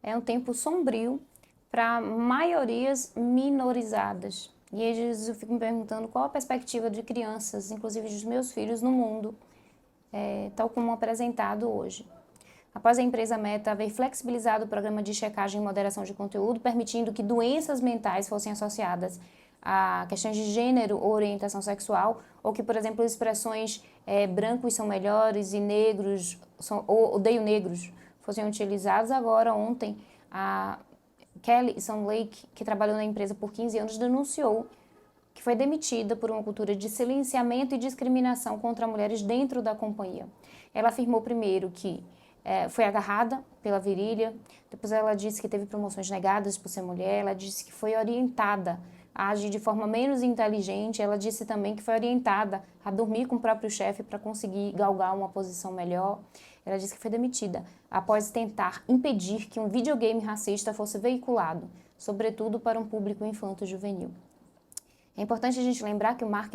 é um tempo sombrio para maiorias minorizadas. E às vezes eu fico me perguntando qual a perspectiva de crianças, inclusive dos meus filhos, no mundo, tal como apresentado hoje. Após a empresa Meta haver flexibilizado o programa de checagem e moderação de conteúdo, permitindo que doenças mentais fossem associadas a questões de gênero ou orientação sexual, ou que, por exemplo, expressões brancos são melhores e negros, ou odeio negros, fossem utilizados. Agora, ontem, a Kelly Lake, que trabalhou na empresa por 15 anos, denunciou que foi demitida por uma cultura de silenciamento e discriminação contra mulheres dentro da companhia. Ela afirmou primeiro que foi agarrada pela virilha, depois ela disse que teve promoções negadas por ser mulher, ela disse que foi orientada a agir de forma menos inteligente, ela disse também que foi orientada a dormir com o próprio chefe para conseguir galgar uma posição melhor. Ela disse que foi demitida após tentar impedir que um videogame racista fosse veiculado, sobretudo para um público infanto-juvenil. É importante a gente lembrar que o Mark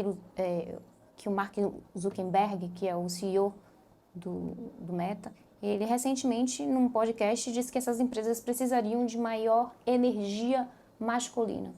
Zuckerberg, que é o CEO do Meta, ele recentemente, num podcast, disse que essas empresas precisariam de maior energia masculina.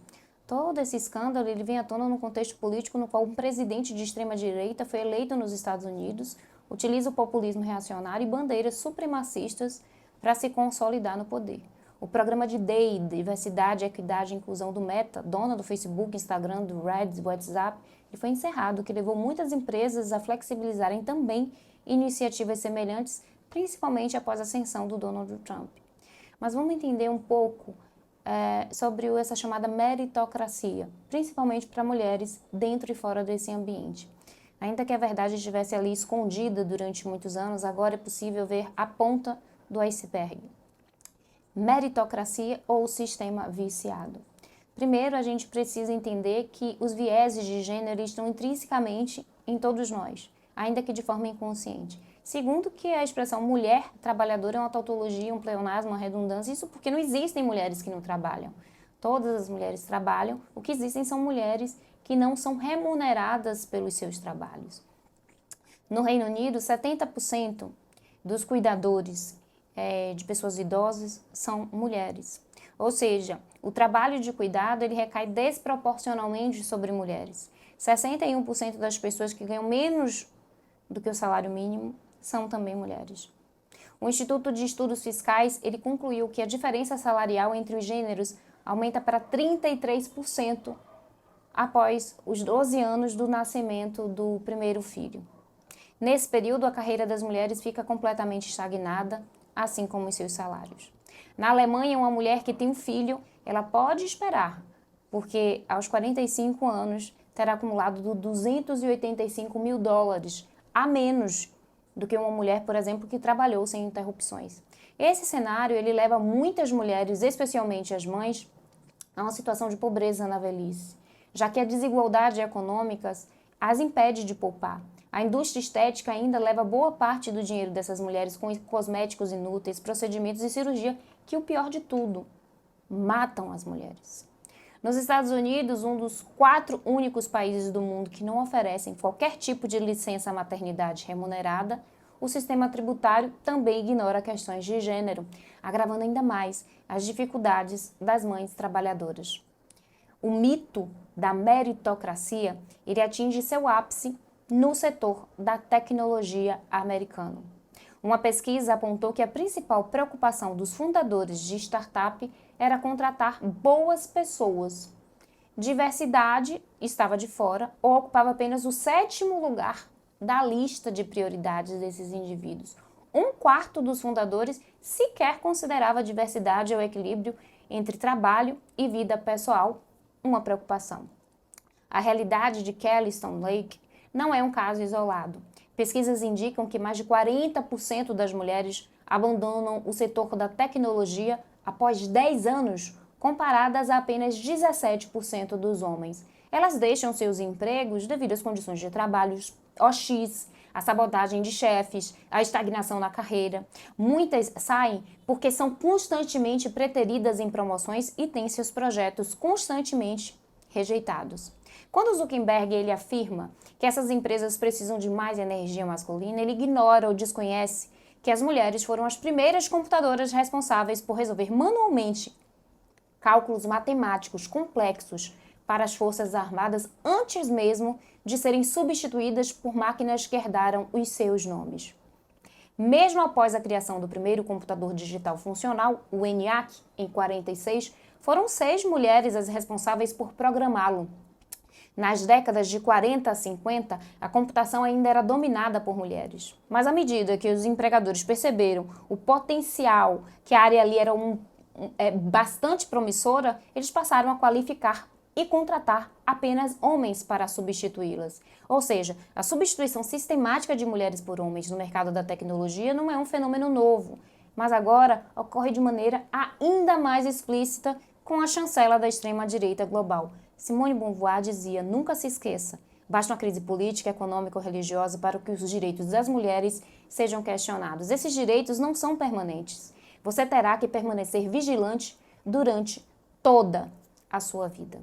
Todo esse escândalo ele vem à tona num contexto político no qual um presidente de extrema-direita foi eleito nos Estados Unidos, utiliza o populismo reacionário e bandeiras supremacistas para se consolidar no poder. O programa de DEI, Diversidade, Equidade e Inclusão do Meta, dona do Facebook, Instagram, do Reddit, WhatsApp, ele foi encerrado, o que levou muitas empresas a flexibilizarem também iniciativas semelhantes, principalmente após a ascensão do Donald Trump. Mas vamos entender um pouco sobre essa chamada meritocracia, principalmente para mulheres dentro e fora desse ambiente. Ainda que a verdade estivesse ali escondida durante muitos anos, agora é possível ver a ponta do iceberg. Meritocracia ou sistema viciado. Primeiro, a gente precisa entender que os vieses de gênero estão intrinsecamente em todos nós, ainda que de forma inconsciente. Segundo, que a expressão mulher trabalhadora é uma tautologia, um pleonasmo, uma redundância, isso porque não existem mulheres que não trabalham. Todas as mulheres trabalham, o que existem são mulheres que não são remuneradas pelos seus trabalhos. No Reino Unido, 70% dos cuidadores de pessoas idosas são mulheres. Ou seja, o trabalho de cuidado ele recai desproporcionalmente sobre mulheres. 61% das pessoas que ganham menos do que o salário mínimo são também mulheres. O Instituto de Estudos Fiscais ele concluiu que a diferença salarial entre os gêneros aumenta para 33% após os 12 anos do nascimento do primeiro filho. Nesse período, a carreira das mulheres fica completamente estagnada, assim como os seus salários. Na Alemanha, uma mulher que tem um filho, ela pode esperar, porque aos 45 anos terá acumulado $285 mil a menos do que uma mulher, por exemplo, que trabalhou sem interrupções. Esse cenário ele leva muitas mulheres, especialmente as mães, a uma situação de pobreza na velhice, já que a desigualdade econômica as impede de poupar. A indústria estética ainda leva boa parte do dinheiro dessas mulheres com cosméticos inúteis, procedimentos e cirurgia que, o pior de tudo, matam as mulheres. Nos Estados Unidos, um dos 4 únicos países do mundo que não oferecem qualquer tipo de licença maternidade remunerada, o sistema tributário também ignora questões de gênero, agravando ainda mais as dificuldades das mães trabalhadoras. O mito da meritocracia ele atinge seu ápice no setor da tecnologia americano. Uma pesquisa apontou que a principal preocupação dos fundadores de startup era contratar boas pessoas. Diversidade estava de fora ou ocupava apenas o 7º lugar da lista de prioridades desses indivíduos. 1/4 dos fundadores sequer considerava a diversidade ou equilíbrio entre trabalho e vida pessoal uma preocupação. A realidade de Kelly Lake não é um caso isolado. Pesquisas indicam que mais de 40% das mulheres abandonam o setor da tecnologia após 10 anos, comparadas a apenas 17% dos homens. Elas deixam seus empregos devido às condições de trabalho OX, a sabotagem de chefes, a estagnação na carreira. Muitas saem porque são constantemente preteridas em promoções e têm seus projetos constantemente rejeitados. Quando Zuckerberg ele afirma que essas empresas precisam de mais energia masculina, ele ignora ou desconhece que as mulheres foram as primeiras computadoras responsáveis por resolver manualmente cálculos matemáticos complexos para as Forças Armadas antes mesmo de serem substituídas por máquinas que herdaram os seus nomes. Mesmo após a criação do primeiro computador digital funcional, o ENIAC, em 46, foram 6 mulheres as responsáveis por programá-lo. Nas décadas de 40 a 50, a computação ainda era dominada por mulheres. Mas à medida que os empregadores perceberam o potencial, que a área ali era bastante promissora, eles passaram a qualificar e contratar apenas homens para substituí-las. Ou seja, a substituição sistemática de mulheres por homens no mercado da tecnologia não é um fenômeno novo, mas agora ocorre de maneira ainda mais explícita com a chancela da extrema-direita global. Simone de Beauvoir dizia: nunca se esqueça, basta uma crise política, econômica ou religiosa para que os direitos das mulheres sejam questionados. Esses direitos não são permanentes. Você terá que permanecer vigilante durante toda a sua vida.